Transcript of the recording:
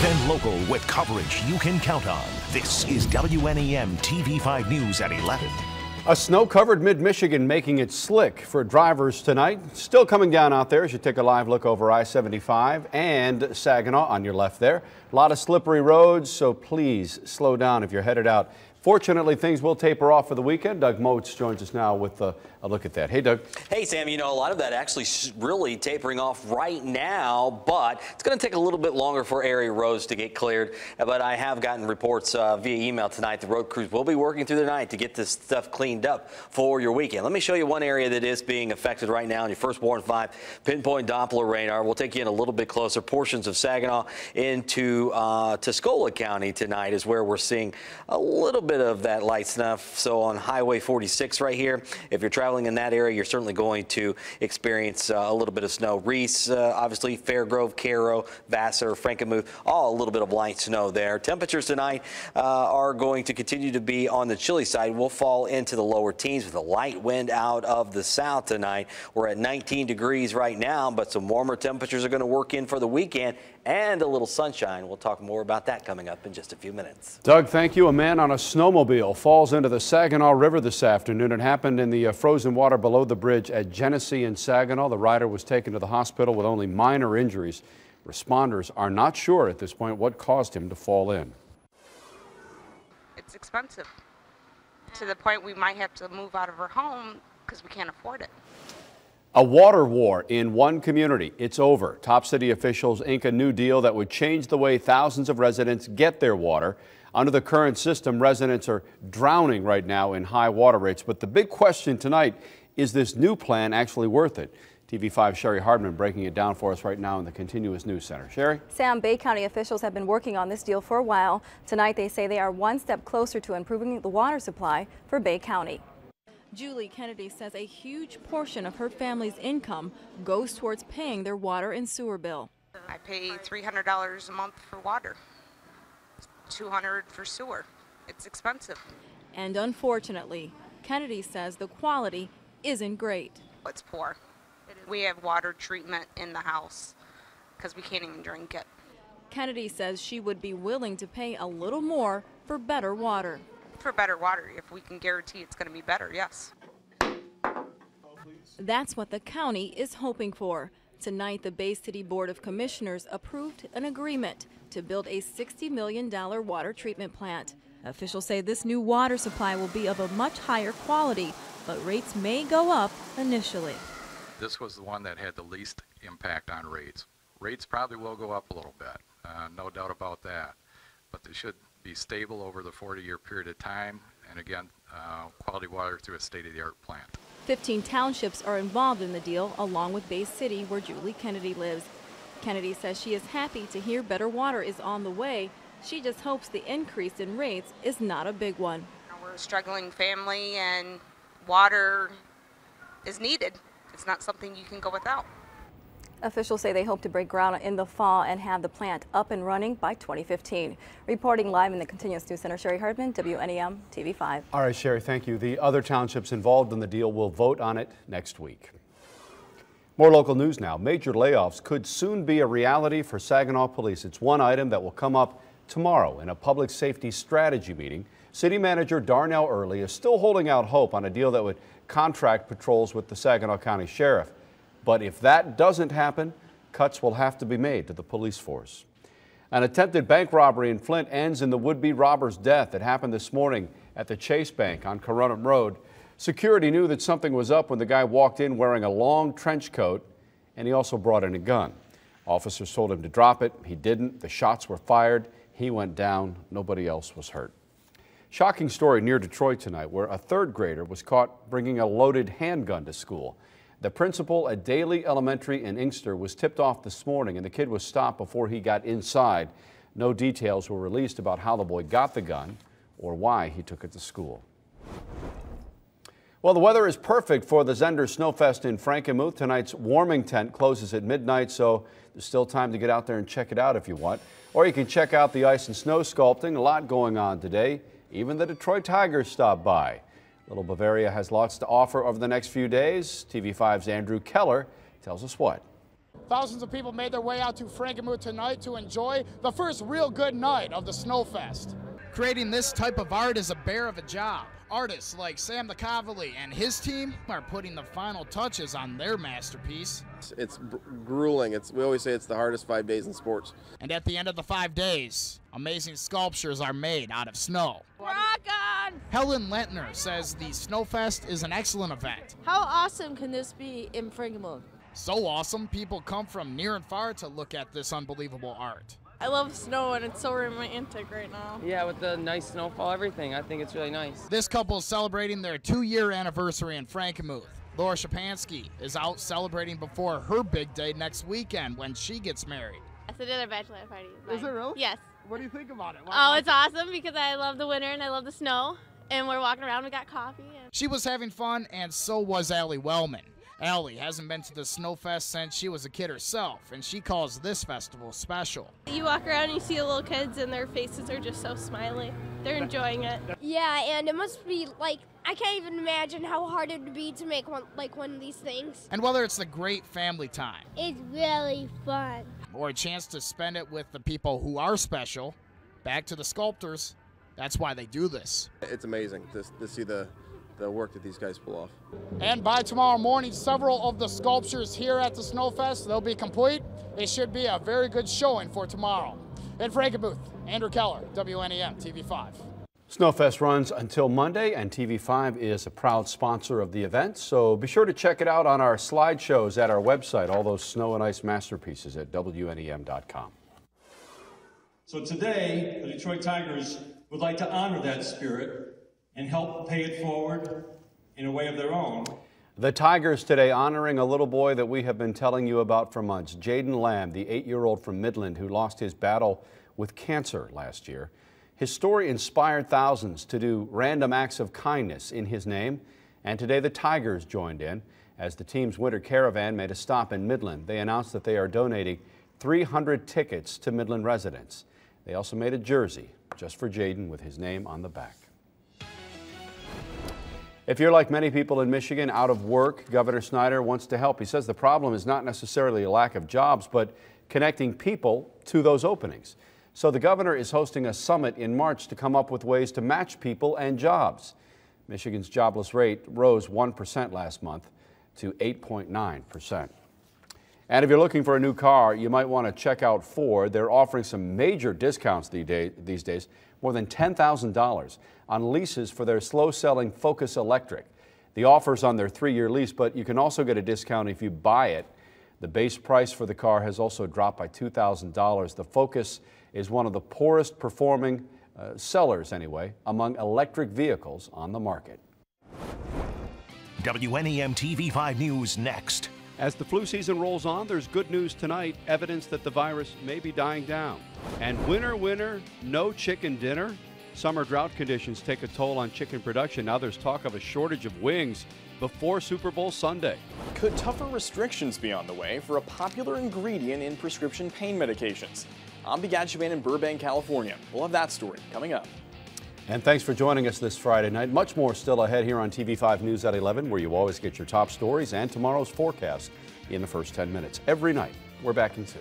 Live and local with coverage you can count on. This is WNEM TV5 News at 11. A snow-covered mid-Michigan making it slick for drivers tonight. Still coming down out there as you take a live look over I-75 and Saginaw on your left there. A lot of slippery roads, so please slow down if you're headed out. Fortunately, things will taper off for the weekend. Doug Moats joins us now with a look at that. Hey, Doug. Hey, Sam. You know, a lot of that actually really tapering off right now, but it's going to take a little bit longer for area roads to get cleared. But I have gotten reports via email tonight. The road crews will be working through the night to get this stuff cleaned up for your weekend. Let me show you one area that is being affected right now in your first Warren 5 pinpoint Doppler radar. We'll take you in a little bit closer. Portions of Saginaw into Tuscola County tonight is where we're seeing a little bit of that light snuff. So on Highway 46 right here, if you're traveling in that area, you're certainly going to experience a little bit of snow. Reese, obviously, Fairgrove, Cairo, Vassar, Frankenmuth, all a little bit of light snow there. Temperatures tonight are going to continue to be on the chilly side. We'll fall into the lower teens with a light wind out of the south tonight. We're at 19 degrees right now, but some warmer temperatures are going to work in for the weekend and a little sunshine. We'll talk more about that coming up in just a few minutes. Doug, thank you. A man on a snowmobile falls into the Saginaw River this afternoon. It happened in the frozen water below the bridge at Genesee in Saginaw. The rider was taken to the hospital with only minor injuries. Responders are not sure at this point what caused him to fall in. It's expensive to the point we might have to move out of our home because we can't afford it. A water war in one community. It's over. Top city officials ink a new deal that would change the way thousands of residents get their water. Under the current system, residents are drowning right now in high water rates. But the big question tonight, is this new plan actually worth it? TV5's Sherry Hardman breaking it down for us right now in the Continuous News Center. Sherry? Sam, Bay County officials have been working on this deal for a while. Tonight they say they are one step closer to improving the water supply for Bay County. Julie Kennedy says a huge portion of her family's income goes towards paying their water and sewer bill. I pay $300 a month for water, $200 for sewer. It's expensive. And unfortunately, Kennedy says the quality isn't great. It's poor. We have water treatment in the house because we can't even drink it. Kennedy says she would be willing to pay a little more for better water. For better water, if we can guarantee it's going to be better, yes. That's what the county is hoping for. Tonight, the Bay City Board of Commissioners approved an agreement to build a $60 million water treatment plant. Officials say this new water supply will be of a much higher quality, but rates may go up initially. This was the one that had the least impact on rates. Rates probably will go up a little bit, no doubt about that, but they should be stable over the 40-year period of time, and again, quality water through a state-of-the-art plant. 15 townships are involved in the deal, along with Bay City, where Julie Kennedy lives. Kennedy says she is happy to hear better water is on the way. She just hopes the increase in rates is not a big one. We're a struggling family, and water is needed. It's not something you can go without. Officials say they hope to break ground in the fall and have the plant up and running by 2015. Reporting live in the Continuous News Center, Sherry Hardman, WNEM TV5. All right, Sherry, thank you. The other townships involved in the deal will vote on it next week. More local news now. Major layoffs could soon be a reality for Saginaw Police. It's one item that will come up tomorrow in a public safety strategy meeting. City Manager Darnell Early is still holding out hope on a deal that would contract patrols with the Saginaw County Sheriff. But if that doesn't happen, cuts will have to be made to the police force. An attempted bank robbery in Flint ends in the would-be robber's death. It happened this morning at the Chase Bank on Corunum Road. Security knew that something was up when the guy walked in wearing a long trench coat, and he also brought in a gun. Officers told him to drop it. He didn't. The shots were fired. He went down. Nobody else was hurt. Shocking story near Detroit tonight, where a third grader was caught bringing a loaded handgun to school. The principal at Daly Elementary in Inkster was tipped off this morning, and the kid was stopped before he got inside. No details were released about how the boy got the gun or why he took it to school. Well, the weather is perfect for the Zender Snowfest in Frankenmuth. Tonight's warming tent closes at midnight, so there's still time to get out there and check it out if you want. Or you can check out the ice and snow sculpting. A lot going on today. Even the Detroit Tigers stopped by. Little Bavaria has lots to offer over the next few days. TV5's Andrew Keller tells us what. Thousands of people made their way out to Frankenmuth tonight to enjoy the first real good night of the Snowfest. Creating this type of art is a bear of a job. Artists like Sam the Coverly and his team are putting the final touches on their masterpiece. It's grueling. We always say it's the hardest 5 days in sports. And at the end of the 5 days, amazing sculptures are made out of snow. Rock on! Helen Lentner says the Snowfest is an excellent event. How awesome can this be in Frankenmuth? So awesome, people come from near and far to look at this unbelievable art. I love snow and it's so romantic right now. Yeah, with the nice snowfall, everything. I think it's really nice. This couple is celebrating their 2-year anniversary in Frankenmuth. Laura Shapansky is out celebrating before her big day next weekend when she gets married. It's another bachelorette party. Is it really? Yes. What do you think about it? Oh, it's awesome because I love the winter and I love the snow. And we're walking around, we got coffee. She was having fun, and so was Allie Wellman. Allie hasn't been to the Snowfest since she was a kid herself, and she calls this festival special. You walk around and you see the little kids and their faces are just so smiley. They're enjoying it. Yeah, and it must be like, I can't even imagine how hard it would be to make one of these things. And whether it's the great family time, it's really fun, or a chance to spend it with the people who are special, back to the sculptors, that's why they do this. It's amazing to see the work that these guys pull off. And by tomorrow morning, several of the sculptures here at the Snowfest, they'll be complete. It should be a very good showing for tomorrow. In Frankenmuth, Andrew Keller, WNEM TV5. Snowfest runs until Monday, and TV5 is a proud sponsor of the event, so be sure to check it out on our slideshows at our website, all those snow and ice masterpieces at WNEM.com. So today, the Detroit Tigers would like to honor that spirit and help pay it forward in a way of their own. The Tigers today honoring a little boy that we have been telling you about for months, Jaden Lamb, the 8-year-old from Midland who lost his battle with cancer last year. His story inspired thousands to do random acts of kindness in his name, and today the Tigers joined in. As the team's winter caravan made a stop in Midland, they announced that they are donating 300 tickets to Midland residents. They also made a jersey just for Jaden with his name on the back. If you're like many people in Michigan out of work, Governor Snyder wants to help. He says the problem is not necessarily a lack of jobs, but connecting people to those openings. So the governor is hosting a summit in March to come up with ways to match people and jobs. Michigan's jobless rate rose 1% last month to 8.9%. And if you're looking for a new car, you might want to check out Ford. They're offering some major discounts these days, more than $10,000 on leases for their slow-selling Focus Electric. The offer's on their 3-year lease, but you can also get a discount if you buy it. The base price for the car has also dropped by $2,000. The Focus is one of the poorest performing sellers, anyway, among electric vehicles on the market. WNEM TV5 News next. As the flu season rolls on, there's good news tonight, evidence that the virus may be dying down. And winner, winner, no chicken dinner. Summer drought conditions take a toll on chicken production. Now there's talk of a shortage of wings before Super Bowl Sunday. Could tougher restrictions be on the way for a popular ingredient in prescription pain medications? I'm Begatchaban in Burbank, California. We'll have that story coming up. And thanks for joining us this Friday night. Much more still ahead here on TV5 News at 11, where you always get your top stories and tomorrow's forecast in the first 10 minutes. Every night, we're back in 2.